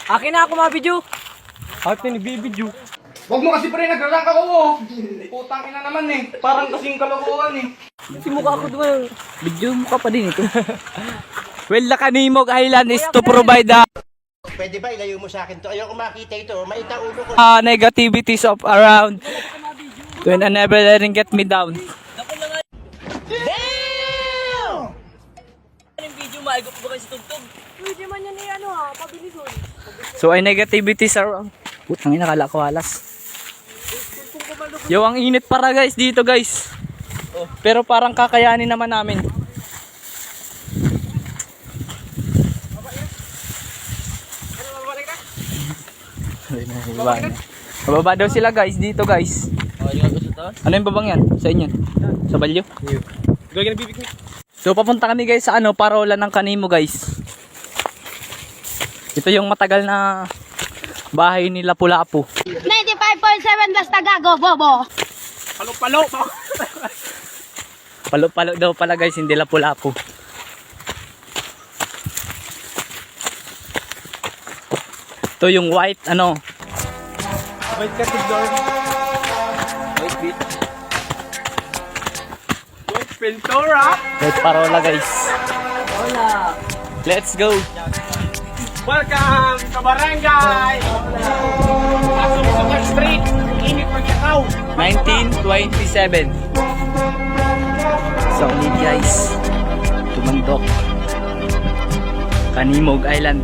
Akin na ako mga-video. Kahit na nagbibidyo. Huwag mo kasi pre, nagralang ka ko. Putang ina naman eh. Parang kasing kalokohan eh. Si mukha ako doon. Video mukha pa din ito. Well, the Kanimog Island is to provide the Pwede ba ilayo mo sa akin to? Ayoko makita ito. Maita ulo ko. negativities of around when I never letting get me down. Damn! Anong video maigot ba kayo sa tugtog? Pwede man yan eh, ano ha, pabili doon. So ay negativities around. Putang ina, kala ko alas. Yo, ang init para guys dito guys. Pero parang kakayanin naman namin. Mababa daw sila guys dito guys. Ano yung babang yan? Sa inyo? Sa balyo? So papunta kami guys sa ano, parola ng Kanimo guys. Ito yung matagal na bahay ni Lapu-Lapu. 95.7 basta gago, bobo. Palo-palo! Palo-palo daw pala guys, hindi Lapu-Lapu. Ito yung white ano. White category. White beach. White Ventura. White parola guys. Hola. Let's go. Welcome to Barangay! Pasok sa street, init pagkakaw. 1927. So ulit guys, tumandok Kanimog Island.